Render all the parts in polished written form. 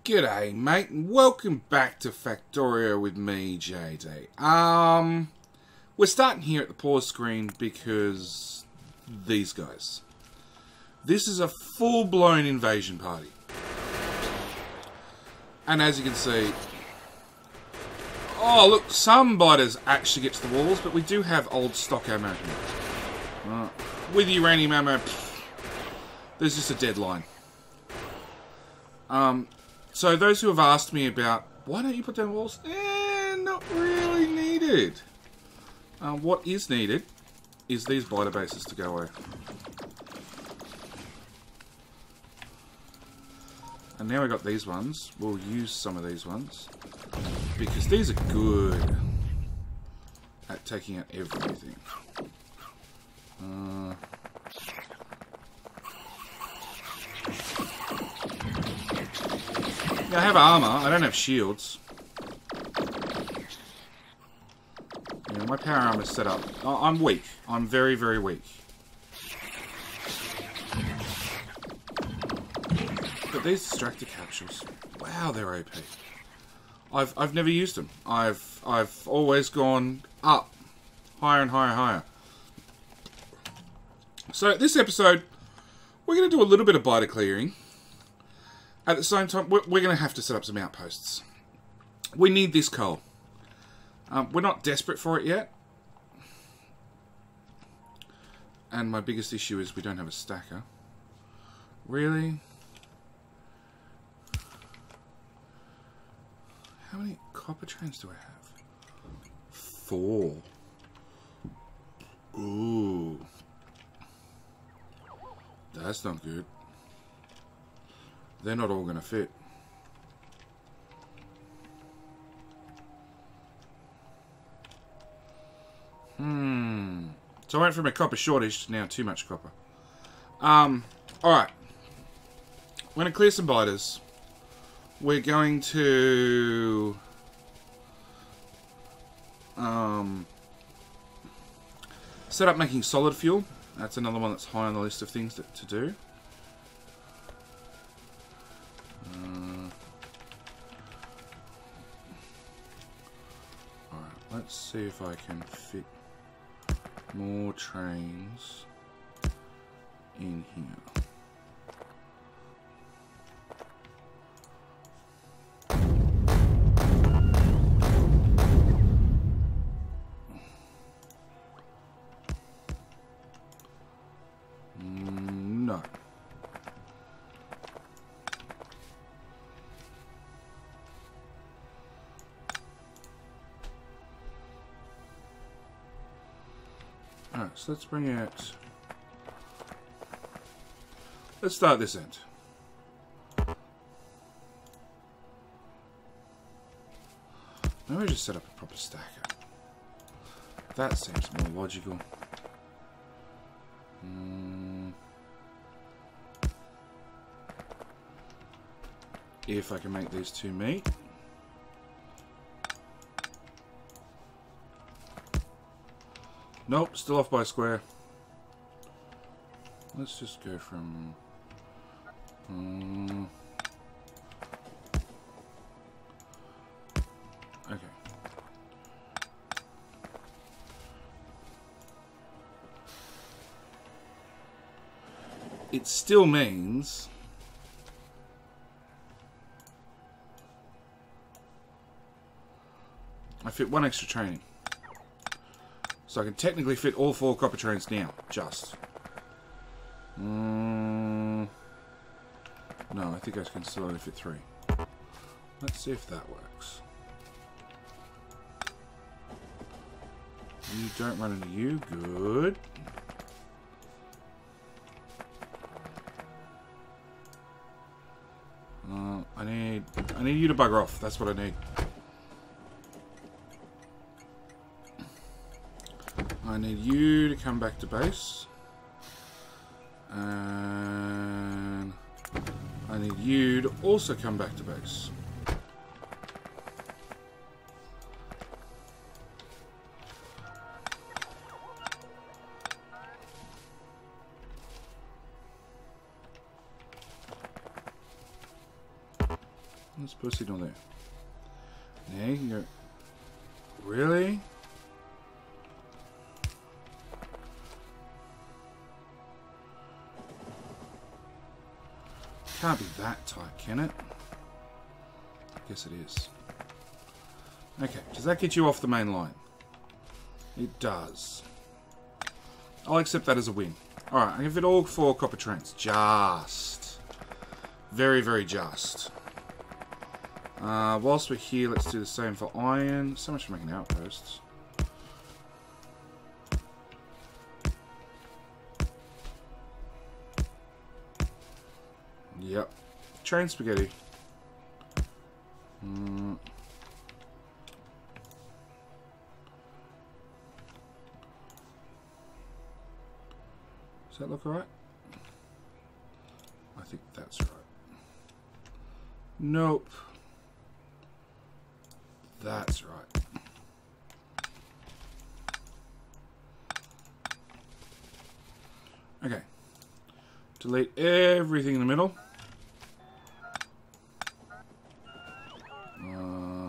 G'day mate, and welcome back to Factorio with me, JD. We're starting here at the pause screen because these guys. This is a full-blown invasion party. And as you can see, oh look, some biters actually get to the walls, but we do have old stock ammo here. With uranium ammo, there's just a deadline. So those who have asked me about, why don't you put down walls? Not really needed. What is needed is these biter bases to go away. And now we've got these ones. We'll use some of these ones. Because these are good at taking out everything. I have armor, I don't have shields. Yeah, my power armor is set up. I'm weak. I'm very, very weak. But these distractor capsules, wow, they're OP. I've never used them. I've always gone up, higher and higher and higher. So this episode, we're going to do a little bit of biter clearing. At the same time, we're going to have to set up some outposts. We need this coal. We're not desperate for it yet. And my biggest issue is we don't have a stacker. Really? How many copper trains do I have? 4. Ooh. That's not good. They're not all going to fit. So I went from a copper shortage to now too much copper. Alright. We're going to clear some biters. We're going to... set up making solid fuel. That's another one that's high on the list of things to do. Let's see if I can fit more trains in here. No. Alright, so let's bring out... Let's start this end. Maybe we just set up a proper stacker. That seems more logical. If I can make these two meet. Nope, still off by a square. Let's just go from... okay. It still means... I fit one extra training. So I can technically fit all 4 copper trains now, just. No, I think I can still only fit 3. Let's see if that works. You don't run into you, good. I need you to bugger off, that's what I need. I need you to come back to base. And I need you to also come back to base. Let's put a signal there. Now you can go. Really? Can't be that tight, can it? I guess it is. Okay, does that get you off the main line? It does. I'll accept that as a win. Alright, I give it all 4 copper trains. Just. Very, very just. Whilst we're here, let's do the same for iron. So much for making outposts. Yep. Train spaghetti. Does that look alright? I think that's right. Nope. That's right. Okay. Delete everything in the middle.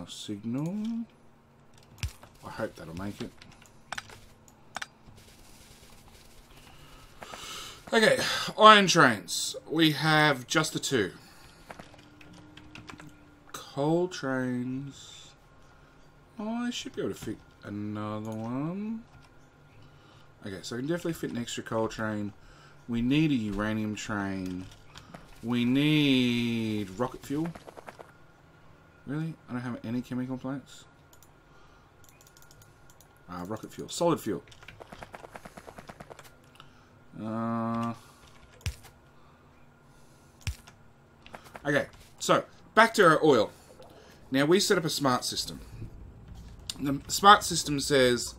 Signal. I hope that'll make it. Okay, iron trains. We have just the 2. Coal trains. Oh, I should be able to fit another one. Okay, so I can definitely fit an extra coal train. We need a uranium train. We need rocket fuel. Really? I don't have any chemical plants? Rocket fuel. Solid fuel. Okay, so back to our oil. Now we set up a smart system. The smart system says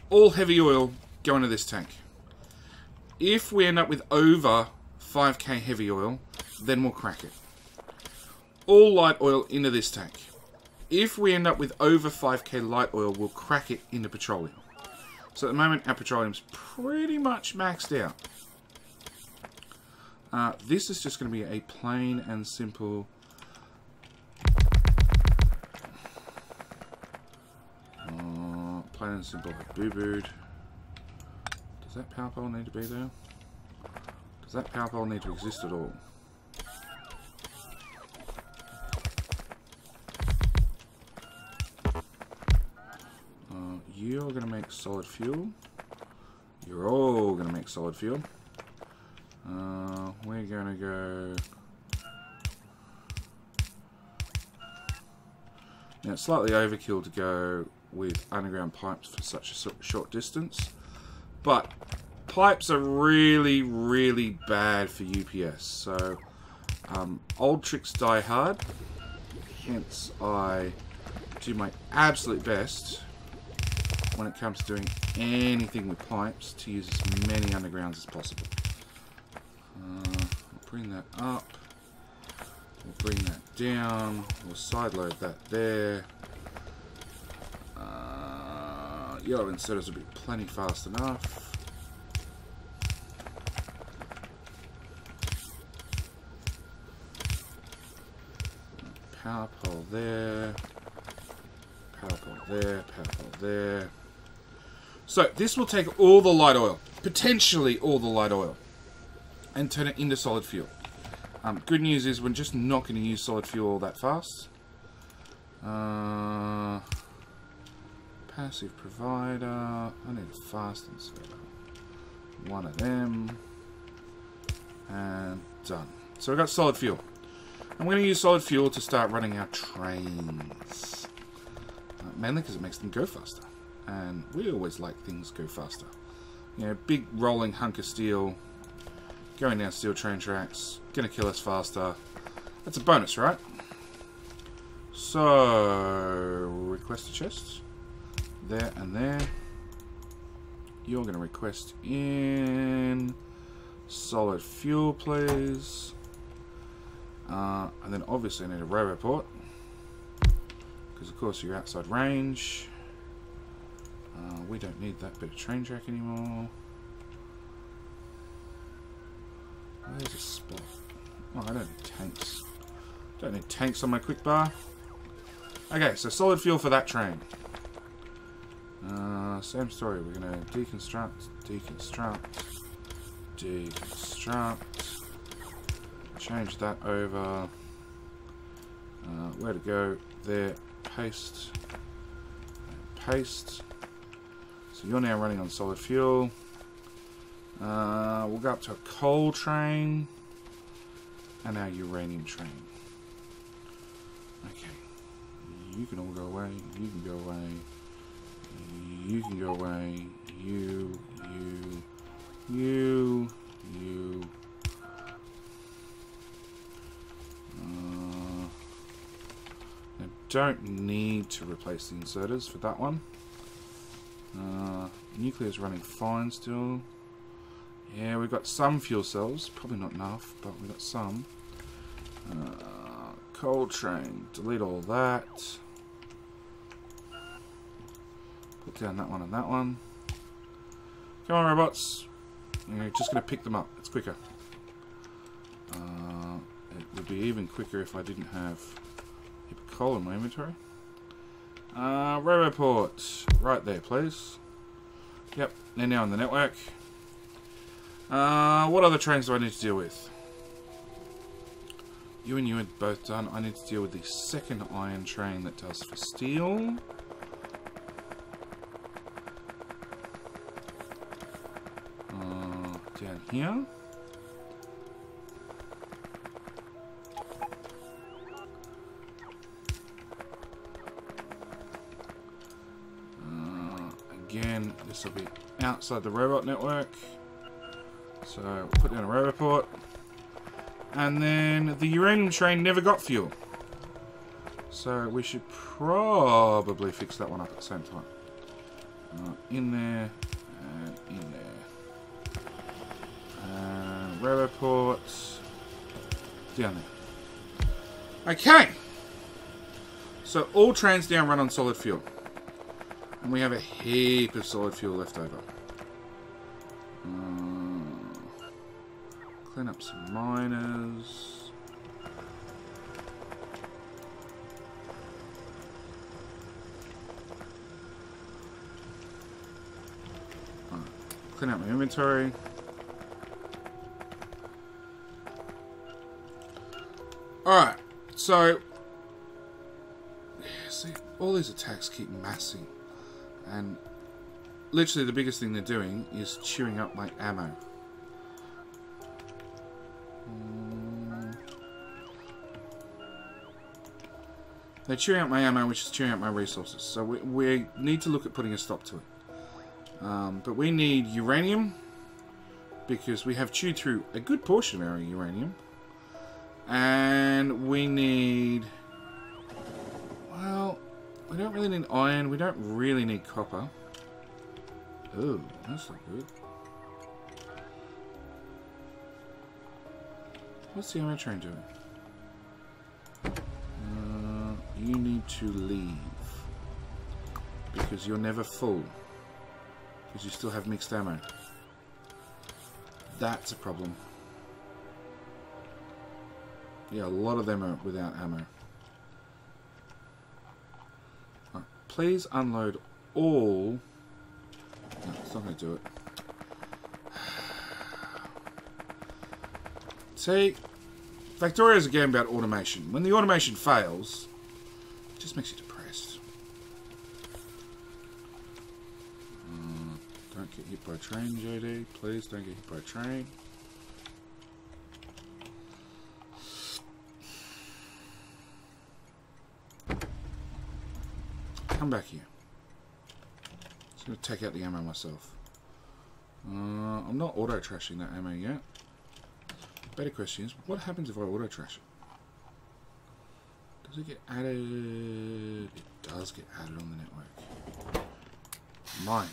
all heavy oil go into this tank. If we end up with over 5k heavy oil, then we'll crack it. All light oil into this tank. If we end up with over 5k light oil, we'll crack it into petroleum. So at the moment, our petroleum's pretty much maxed out. This is just going to be a plain and simple... plain and simple boo-booed. Does that power pole need to be there? Does that power pole need to exist at all? You're going to make solid fuel. You're all going to make solid fuel. We're going to go... Now, it's slightly overkill to go with underground pipes for such a short distance. But pipes are really, really bad for UPS. So, old tricks die hard. Hence, I do my absolute best when it comes to doing anything with pipes to use as many undergrounds as possible. We'll bring that up. We'll bring that down. We'll sideload that there. Yellow inserters will be plenty fast enough. Power pole there. Power pole there. Power pole there. So this will take all the light oil, potentially all the light oil, and turn it into solid fuel. Good news is we're just not going to use solid fuel all that fast. Passive provider. I need a fast inserter. One of them. And done. So we've got solid fuel. I'm going to use solid fuel to start running our trains. Mainly because it makes them go faster. And we always like things go faster. You know, big rolling hunk of steel going down steel train tracks, gonna kill us faster. That's a bonus, right? So, request a chest. There and there. You're gonna request in solid fuel, please. And then obviously I need a roboport. Because of course you're outside range. We don't need that bit of train track anymore. Where's a spot? Oh, I don't need tanks. Don't need tanks on my quick bar. Okay, so solid fuel for that train. Same story. We're going to deconstruct. Change that over. Where to go? There. Paste. Paste. So you're now running on solid fuel. We'll go up to a coal train. And our uranium train. Okay. You can all go away. You can go away. You can go away. You. I don't need to replace the inserters for that one. Nuclear's running fine still. Yeah, we've got some fuel cells. Probably not enough, but we've got some. Coal train. Delete all that. Put down that one and that one. Come on, robots. You're just going to pick them up. It's quicker. It would be even quicker if I didn't have a heap of coal in my inventory. Roboport. Right there, please. Yep, they're now on the network. What other trains do I need to deal with? You and you are both done. I need to deal with the second iron train that does for steel. Down here. Again, this will be outside the robot network. So we'll put down a roboport. And then the uranium train never got fuel. So we should probably fix that one up at the same time. In there and in there. And roboports down there. Okay. So all trains now run on solid fuel. And we have a heap of solid fuel left over. Clean up some miners. Clean up my inventory. Alright, so see, all these attacks keep massing. And literally the biggest thing they're doing is chewing up my ammo. They're chewing out my ammo, which is chewing out my resources. So we need to look at putting a stop to it. But we need uranium, because we have chewed through a good portion of our uranium. And we need... well, we don't really need iron. We don't really need copper. Oh, that's not good. What's the ammo train doing? You need to leave. Because you're never full. Because you still have mixed ammo. That's a problem. Yeah, a lot of them are without ammo. Right, please unload all... no, it's not going to do it. See, Factorio is a game about automation. When the automation fails, it just makes you depressed. Don't get hit by a train, JD. Please don't get hit by a train. Come back here. I'm just going to take out the ammo myself. I'm not auto-trashing that ammo yet. Better question is, what happens if I auto-trash it? Does it get added? It does get added on the network. Mine.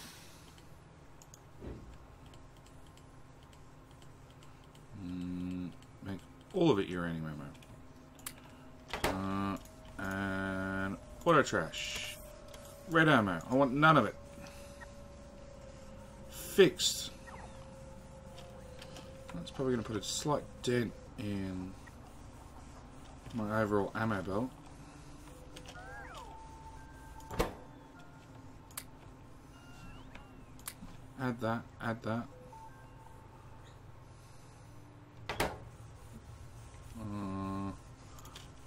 Make all of it uranium ammo. And auto-trash. Red ammo. I want none of it. Fixed. That's probably going to put a slight dent in my overall ammo belt. Add that, add that.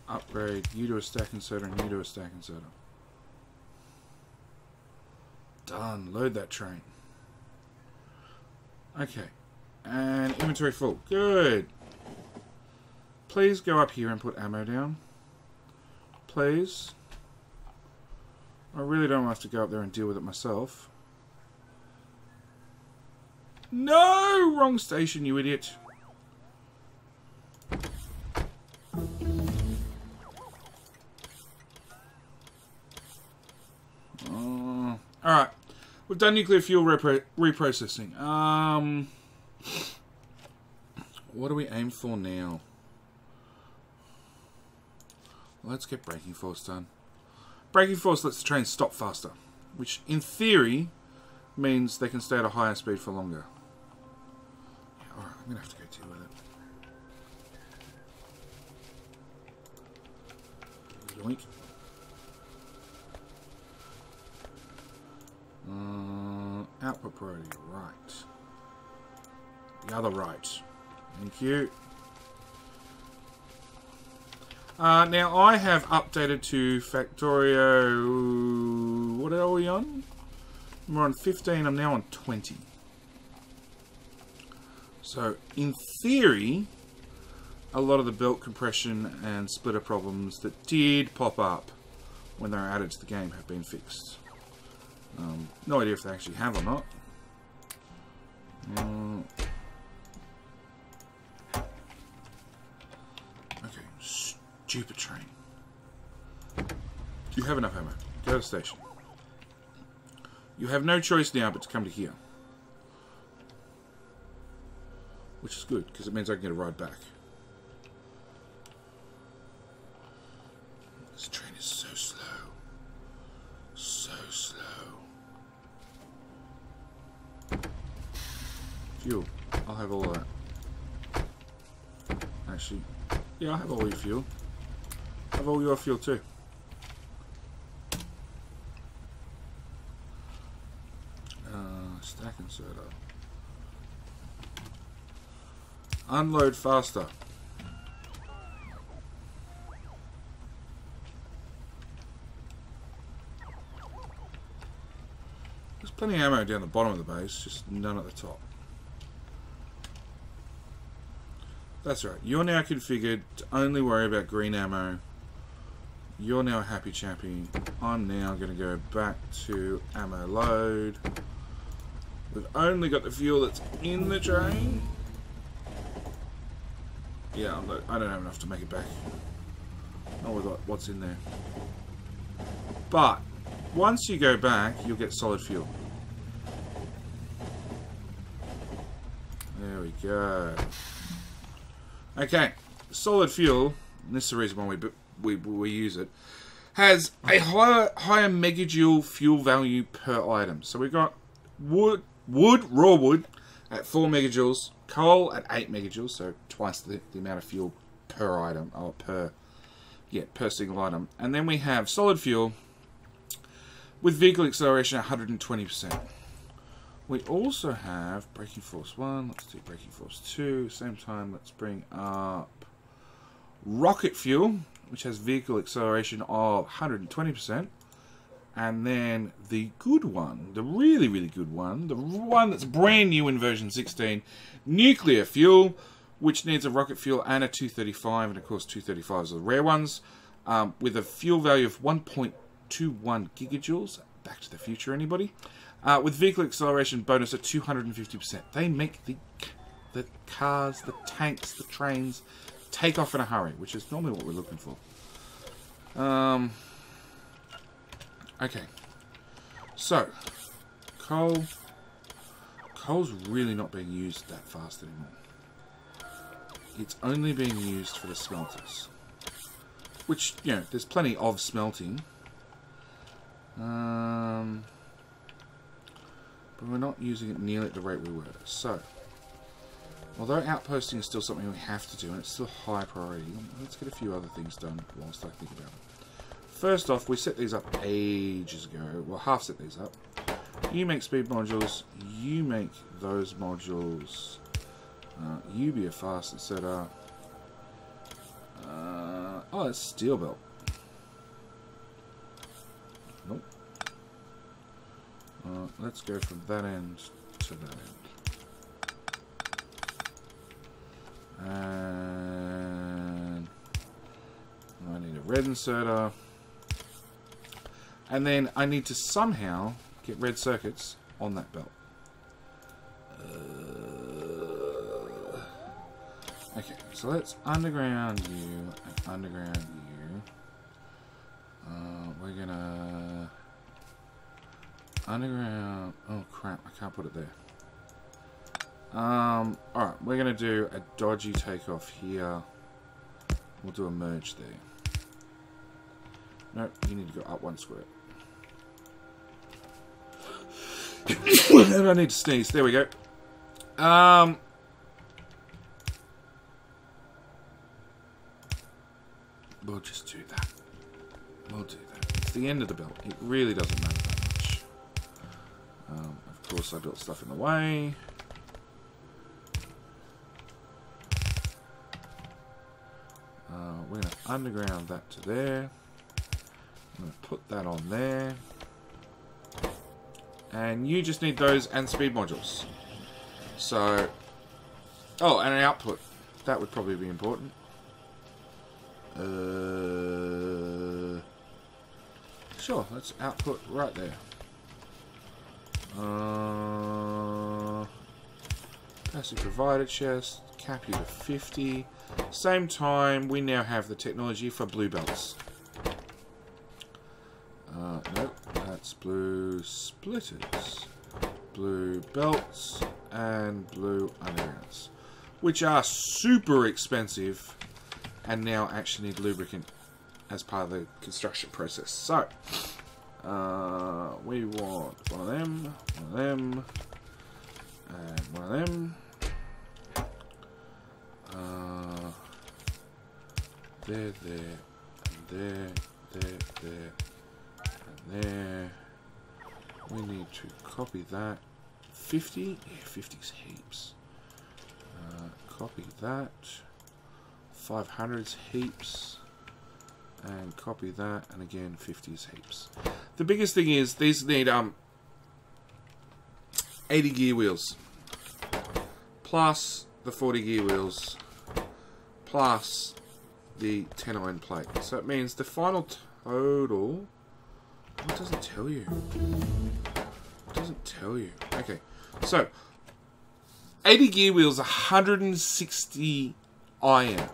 Upgrade you to a stacking soda and you to a stacking soda. Done. Load that train. Okay. And inventory full. Good. Please go up here and put ammo down. Please. I really don't have to go up there and deal with it myself. No! Wrong station, you idiot. Alright. We've done nuclear fuel reprocessing. What do we aim for now? Let's get braking force done. Braking force lets the train stop faster, which in theory means they can stay at a higher speed for longer. Yeah, alright, I'm going to have to go deal with it. Yoink. Output priority, right. The other right. Thank you. Now I have updated to Factorio. What are we on? We're on 15. I'm now on 20. So in theory, a lot of the belt compression and splitter problems that did pop up when they were added to the game have been fixed. No idea if they actually have or not. Okay, stupid train. Do you have enough ammo? Go to the station. You have no choice now but to come to here. Which is good, because it means I can get a ride back. This train is so slow. So slow. Fuel. I'll have all that. Actually, yeah, I'll have all your fuel. I'll have all your fuel too. Stacking soda. Unload faster. There's plenty of ammo down the bottom of the base, just none at the top. That's right. You're now configured to only worry about green ammo. You're now a happy chappy. I'm now going to go back to ammo load. We've only got the fuel that's in the train. Yeah, I don't have enough to make it back. Not with what's in there. But once you go back, you'll get solid fuel. There we go. Okay, solid fuel, and this is the reason why we use it, has a higher megajoule fuel value per item. So we've got raw wood at 4 megajoules, coal at 8 megajoules, so twice the amount of fuel per item, or per single item. And then we have solid fuel with vehicle acceleration at 120%. We also have braking force 1, let's do braking force 2, same time let's bring up rocket fuel, which has vehicle acceleration of 120%, and then the good one, the really, really good one, the one that's brand new in version 16, nuclear fuel, which needs a rocket fuel and a 235, and of course 235s are the rare ones, with a fuel value of 1.21 gigajoules, Back to the Future anybody? With vehicle acceleration bonus at 250%. They make the cars, the tanks, the trains take off in a hurry, which is normally what we're looking for. Okay. So, coal's really not being used that fast anymore. It's only being used for the smelters. Which, you know, there's plenty of smelting. But we're not using it nearly at the rate we were. So, Although outposting is still something we have to do, and it's still high priority, let's get a few other things done whilst I think about it. First off, we set these up ages ago. Well, half set these up. You make speed modules. You make those modules. You be a fast setter. Oh, it's steel belt. Nope. Let's go from that end to that end. And I need a red inserter. And then I need to somehow get red circuits on that belt. Okay, so let's underground you and underground you. We're gonna underground. Oh crap! I can't put it there. Alright, we're gonna do a dodgy takeoff here. We'll do a merge there. Nope, you need to go up one square. And I need to sneeze. There we go. We'll just do that. We'll do that. It's the end of the belt. It really doesn't matter that much. Of course, I built stuff in the way. We're going to underground that to there. I'm going to put that on there. And you just need those and speed modules. So, oh, and an output. That would probably be important. Sure, let's output right there. Capacity provider chest, cap you to 50. Same time, we now have the technology for blue belts. Nope, that's blue splitters, blue belts, and blue undergrounds, which are super expensive and now actually need lubricant as part of the construction process. So, we want one of them, and one of them. There, and there, and there. We need to copy that. 50? Yeah, 50's heaps. Copy that. 500's heaps. And copy that. And again, 50's heaps. The biggest thing is, these need 80 gear wheels. Plus the 40 gear wheels. Plus the 10 iron plate. So it means the final total... What does it tell you? It doesn't tell you. Okay, so 80 gear wheels, 160 iron,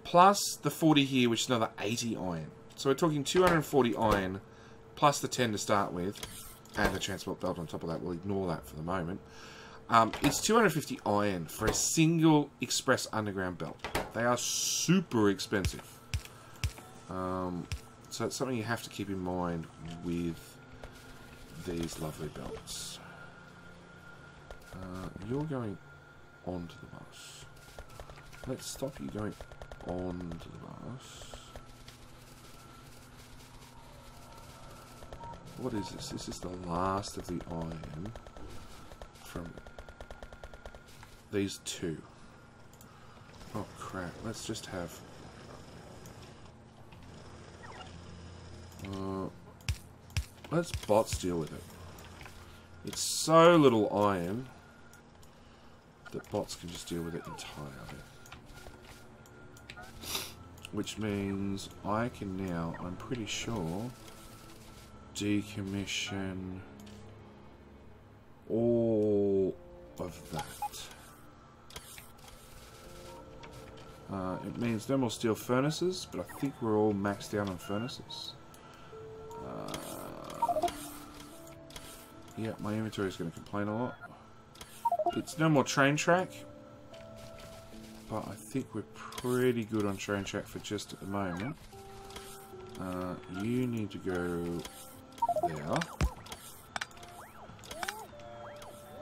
plus the 40 here, which is another 80 iron. So we're talking 240 iron, plus the 10 to start with, and the transport belt on top of that. We'll ignore that for the moment. It's 250 iron for a single express underground belt. They are super expensive. So it's something you have to keep in mind with these lovely belts. You're going onto the bus. Let's stop you going onto the bus. What is this? This is the last of the iron from these two. Oh crap, let's just have... let's bots deal with it. It's so little iron that bots can just deal with it entirely. Which means I can now, I'm pretty sure, decommission all of that. It means no more steel furnaces, but I think we're all maxed out on furnaces. Yeah, my inventory is going to complain a lot. It's no more train track, but I think we're pretty good on train track for just at the moment. You need to go there.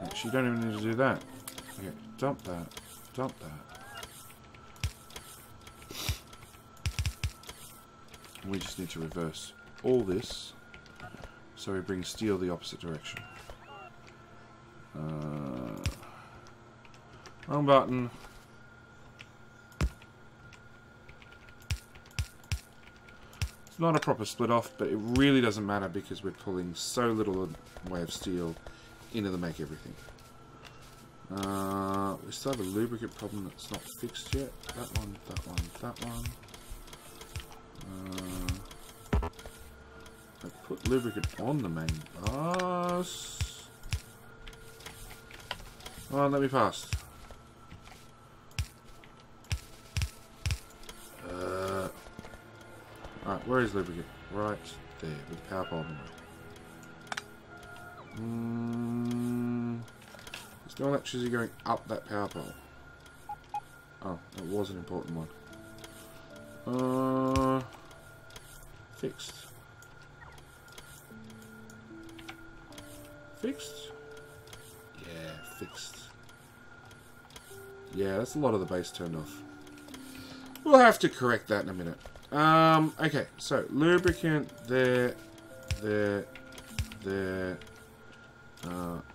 Actually, you don't even need to do that. Okay, dump that. dump that. We just need to reverse all this so we bring steel the opposite direction. Wrong button. It's not a proper split off, but it really doesn't matter because we're pulling so little in the way of steel into the make everything. We still have a lubricant problem that's not fixed yet. That one, that one, that one. I put lubricant on the main bus. Come on, let me pass. Alright, where is lubricant? Right there, with the power pole on the way. There's no electricity going up that power pole. Oh, that was an important one. Fixed. Fixed? Yeah, fixed. Yeah, that's a lot of the base turned off. We'll have to correct that in a minute. Okay, so lubricant there,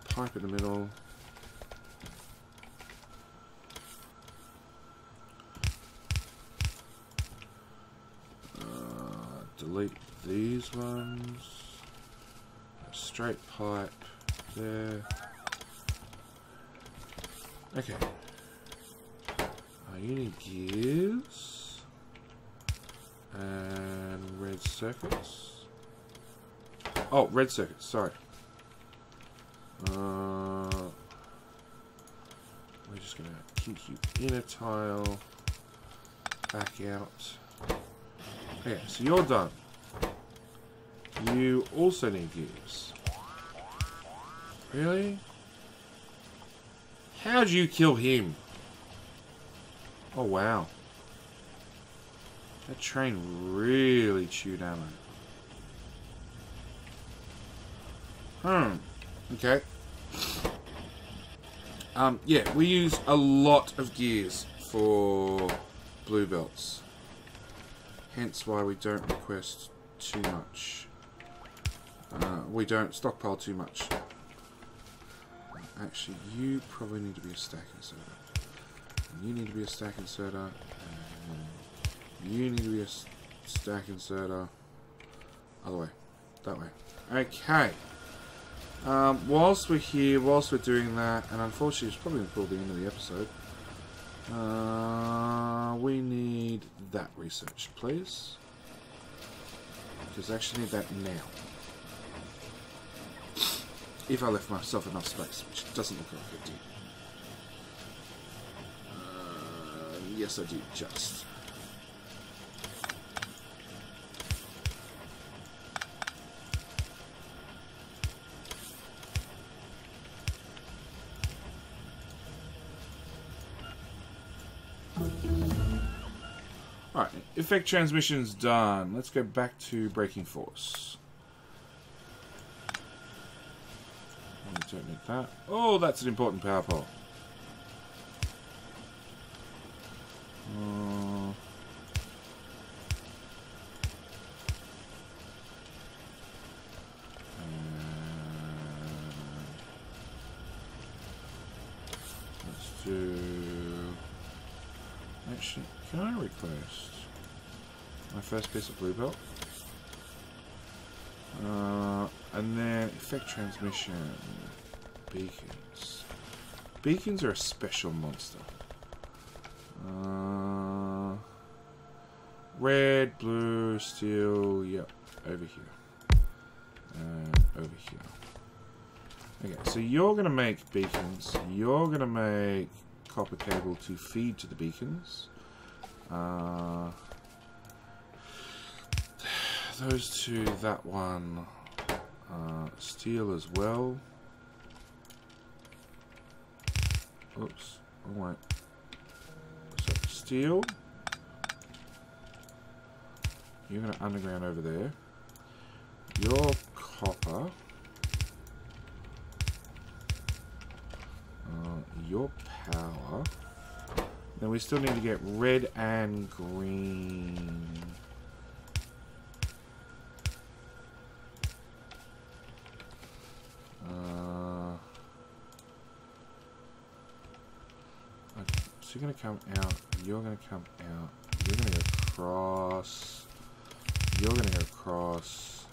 pipe in the middle. Delete these ones. Straight pipe there. Okay. You need gears and red circuits. Oh, red circuits. Sorry. We're just gonna keep you in a tile. Back out. Okay, so you're done. You also need gears. Really? How'd you kill him? Oh wow. That train really chewed ammo. Okay. Yeah, we use a lot of gears for blue belts. Hence why we don't request too much. We don't stockpile too much. Actually, you probably need to be a stack inserter. And you need to be a stack inserter. And you need to be a stack inserter. Other way. That way. Okay. Whilst we're here, whilst we're doing that, and unfortunately it's probably until the end of the episode, we need that researched, please. Because I actually need that now. If I left myself enough space, which doesn't look like I do. Yes, I do, just. Alright, effect transmission's done. Let's go back to braking force. We don't need that. Oh, that's an important power pole. Let's do... Actually, can I request my first piece of blue belt? And then effect transmission, beacons. Beacons are a special monster. Red, blue, steel, yep, over here. And over here. Okay, so you're going to make beacons. You're going to make copper cable to feed to the beacons. Those two, that one, steel as well. Oops, wrong way. So steel. You're going to underground over there. Your copper. Your power. Then we still need to get red and green. Okay, so you're going to come out, you're going to come out, you're going to go across, you're going to go across,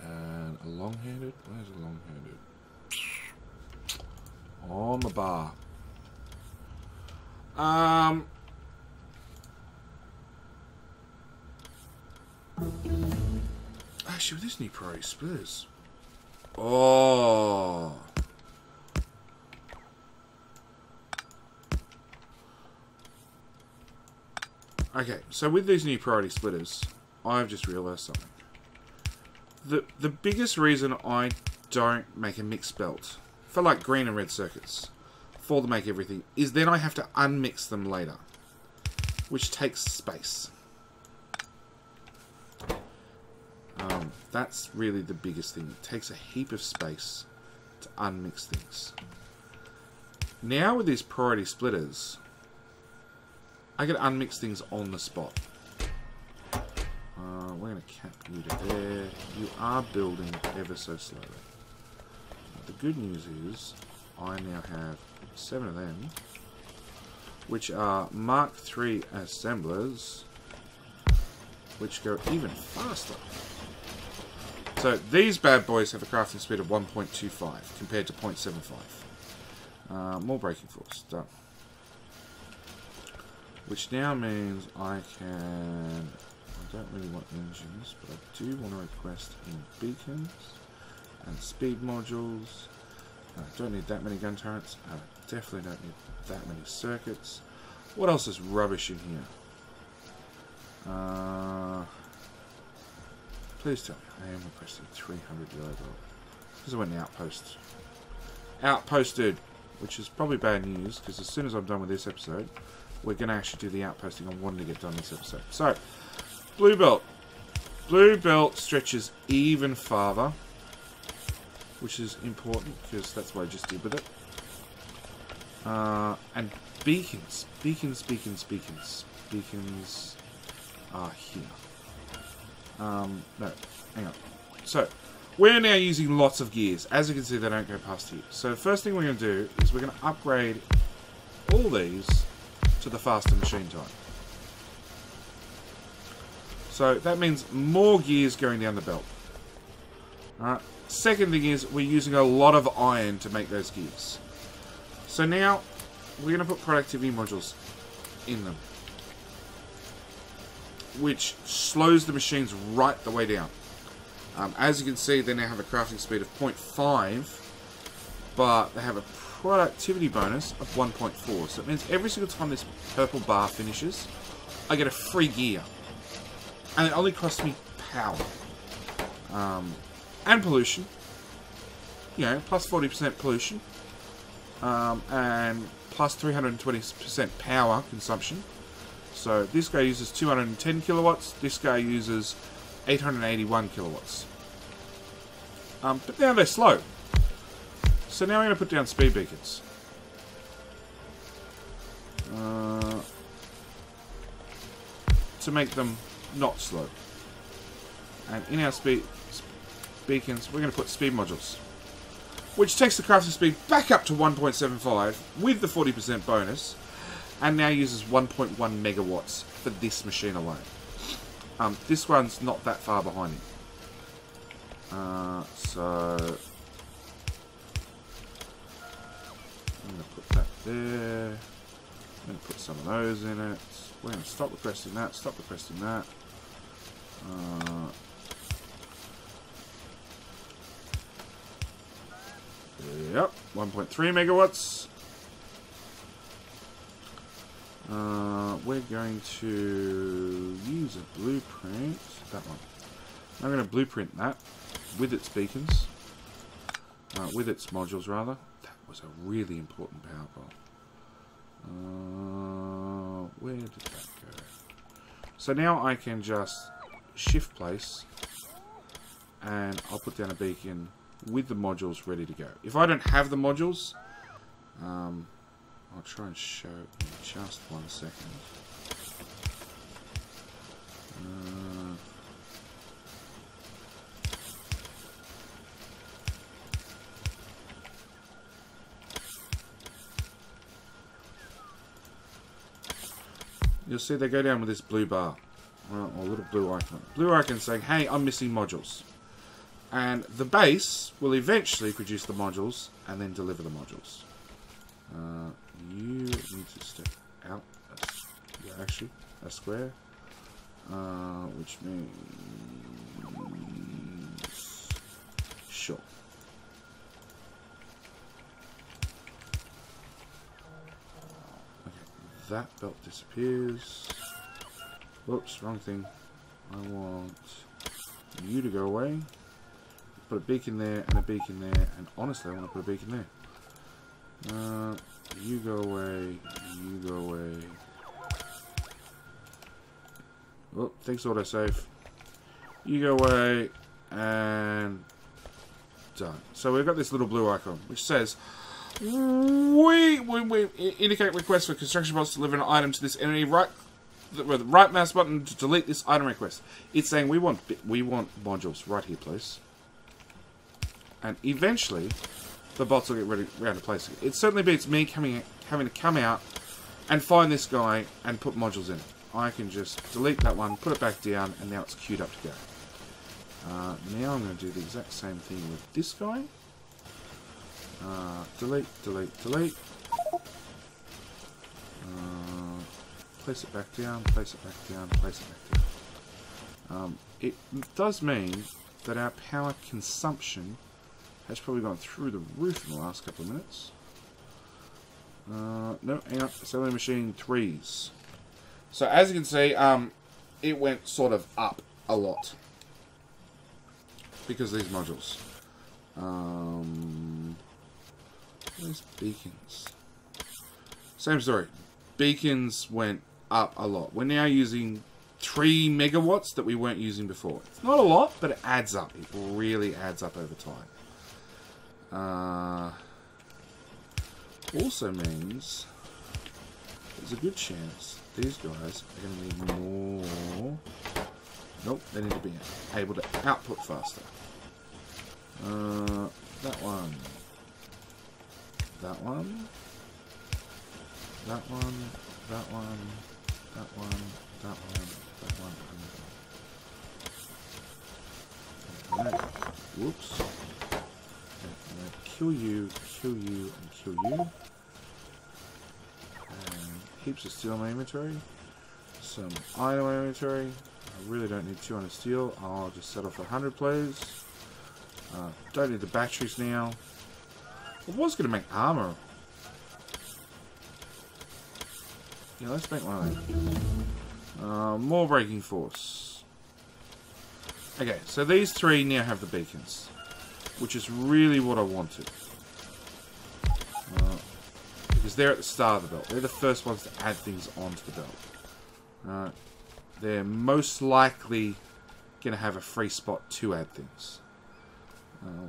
and a long-handed? Where's a long-handed? On the bar. Actually, with this new priority splitters. Oh. Okay, so with these new priority splitters, I've just realised something. The biggest reason I don't make a mixed belt for like green and red circuits for to make everything is then I have to unmix them later, which takes space. That's really the biggest thing. It takes a heap of space to unmix things. Now with these priority splitters, I can unmix things on the spot. We're going to cap you to there. You are building ever so slowly. The good news is I now have 7 of them, which are Mark III assemblers, which go even faster. So these bad boys have a crafting speed of 1.25 compared to 0.75. More braking force, done. Which now means I can... I don't really want engines, but I do want to request in beacons and speed modules. I don't need that many gun turrets. I definitely don't need that many circuits. What else is rubbish in here? Please tell me. I am requesting 300 yellow gold. Because I went outpost. Outposted! Which is probably bad news, because as soon as I'm done with this episode, we're going to actually do the outposting I wanted to get done this episode. So, blue belt. Blue belt stretches even farther, which is important, because that's what I just did with it. And beacons. Beacons are here. No, hang on. So, we're now using lots of gears. As you can see, they don't go past here. So, the first thing we're going to do is we're going to upgrade all these to the faster machine time. So, that means more gears going down the belt. Alright. Second thing is, we're using a lot of iron to make those gears. So now, we're going to put productivity modules in them, which slows the machines right the way down. As you can see, they now have a crafting speed of 0.5, but they have a productivity bonus of 1.4. So it means every single time this purple bar finishes, I get a free gear. And it only costs me power. And pollution. You know, plus 40% pollution. And plus 320% power consumption. So this guy uses 210 kilowatts. This guy uses 881 kilowatts. But now they're slow. So now I'm going to put down speed beacons. To make them not slow. And in our speed beacons, we're going to put speed modules, which takes the crafting speed back up to 1.75 with the 40% bonus, and now uses 1.1 megawatts for this machine alone. This one's not that far behind him. So I'm going to put that there. I'm going to put some of those in it. We're going to stop requesting that, stop requesting that. Yep, 1.3 megawatts. We're going to use a blueprint. That one. I'm going to blueprint that with its beacons. With its modules, rather. That was a really important power pole. Where did that go? So now I can just shift place, and I'll put down a beacon with the modules ready to go. If I don't have the modules, I'll try and show in just 1 second. You'll see they go down with this blue bar, or a little blue icon. Blue icon saying, hey, I'm missing modules. And the base will eventually produce the modules and then deliver the modules. You need to step out, actually, a square, which means, sure. That belt disappears. Whoops, wrong thing. I want you to go away. Put a beacon there and a beacon there, and honestly I want to put a beacon there. You go away, you go away. Oh, thanks autosave. You go away, and done. So we've got this little blue icon which says we indicate request for construction bots to deliver an item to this entity. Right mouse button to delete this item request. It's saying we want modules right here, please. And eventually, the bots will get ready around to placing it. It certainly beats me having to come out and find this guy and put modules in it. I can just delete that one, put it back down, and now it's queued up to go. Now I'm going to do the exact same thing with this guy. Delete, delete, delete. Place it back down, place it back down, place it back down. It does mean that our power consumption has probably gone through the roof in the last couple of minutes. No, hang on. Assembly machine 3s. So as you can see, it went sort of up a lot because of these modules. Where's beacons? Same story. Beacons went up a lot. We're now using 3 megawatts that we weren't using before. It's not a lot, but it adds up. It really adds up over time. Also means there's a good chance these guys are going to need more. Nope, they need to be able to output faster. That one. That one. That one. That one. That one. That one. That one. And whoops. I'm going to kill you, and kill you. And heaps of steel in my inventory. Some iron in my inventory. I really don't need 200 steel. I'll just settle for 100, please. Don't need the batteries now. I was going to make armor. Yeah, let's make one of those. More braking force. Okay, so these 3 now have the beacons, which is really what I wanted. Because they're at the start of the belt. They're the first ones to add things onto the belt. They're most likely going to have a free spot to add things.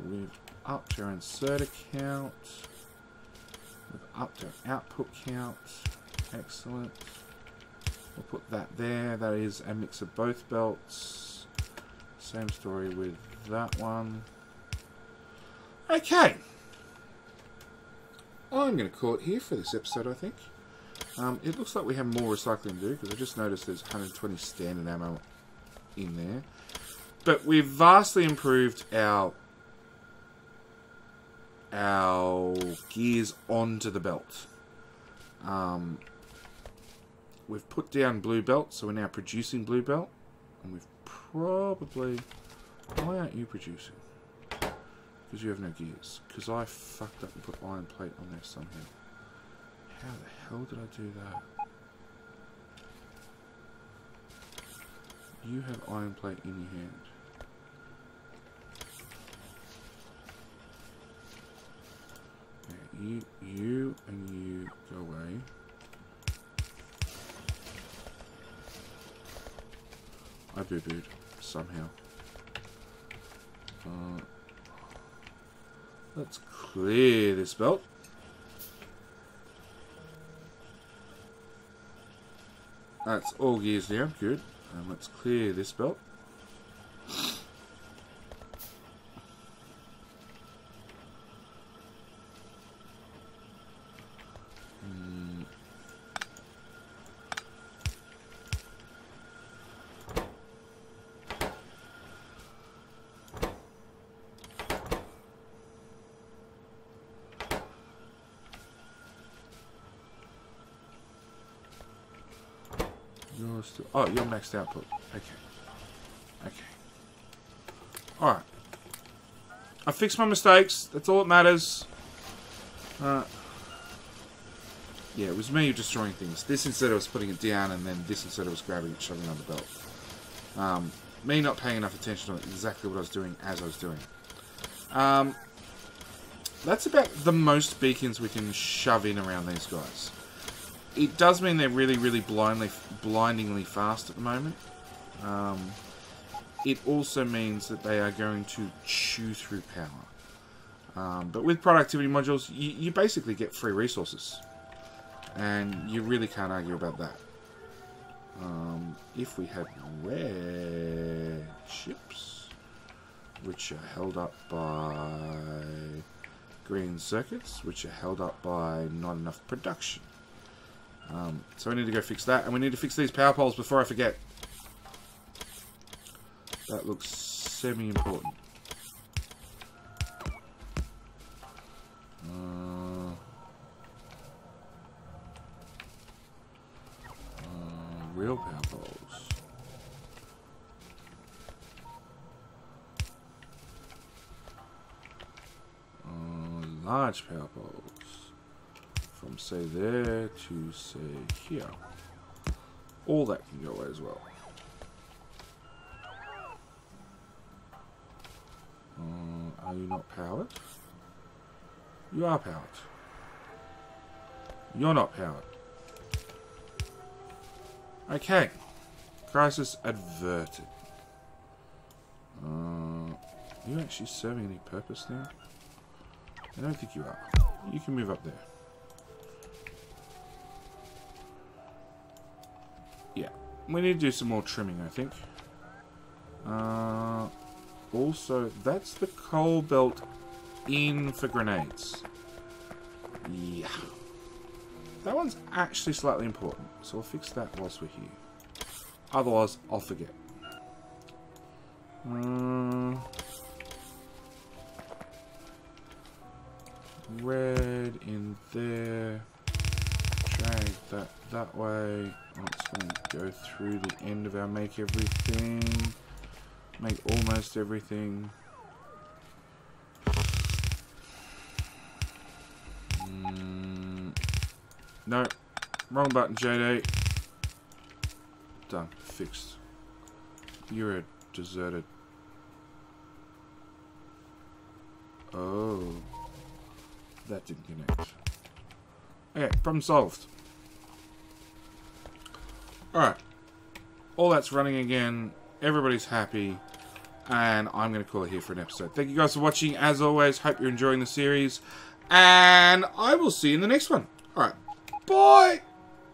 We've upped our insert count. We've upped our output count. Excellent. We'll put that there. That is a mix of both belts. Same story with that one. Okay. I'm going to call it here for this episode, I think. It looks like we have more recycling to do, because I just noticed there's 120 standard ammo in there. But we've vastly improved our gears onto the belt. We've put down blue belt, so we're now producing blue belt. And we've probably... Why aren't you producing? Because you have no gears. Because I fucked up and put iron plate on there somehow. How the hell did I do that? You have iron plate in your hand. Okay, you and you go away. I boo-booed somehow. Let's clear this belt. That's all gears down. Good. And let's clear this belt. You're still... Oh, you're maxed output. Okay. Okay. Alright. I fixed my mistakes. That's all that matters. Yeah, it was me destroying things. This instead of us putting it down, and then this instead of us grabbing it, shoving it on the belt. Me not paying enough attention to exactly what I was doing as I was doing. That's about the most beacons we can shove in around these guys. It does mean they're really, really blindingly fast at the moment. It also means that they are going to chew through power. But with productivity modules, you basically get free resources. And you really can't argue about that. If we had red ships, which are held up by green circuits, which are held up by not enough production. So we need to go fix that, and we need to fix these power poles before I forget. That looks semi-important. Real power poles. Large power poles. From say there to say here. All that can go away as well. Are you not powered? You are powered. You're not powered. Okay. Crisis averted. Are you actually serving any purpose now? I don't think you are. You can move up there. Yeah. We need to do some more trimming, I think. Also, that's the coal belt in for grenades. Yeah. That one's actually slightly important, so we'll fix that whilst we're here. Otherwise, I'll forget. Red in there. Drag that way. It's going to go through the end of our make everything. Make almost everything. No. Wrong button, JD. Done. Fixed. You're a deserted. Oh. That didn't connect. Okay, problem solved. Alright. All that's running again. Everybody's happy. And I'm going to call it here for an episode. Thank you guys for watching. As always, hope you're enjoying the series. And I will see you in the next one. Alright. Bye!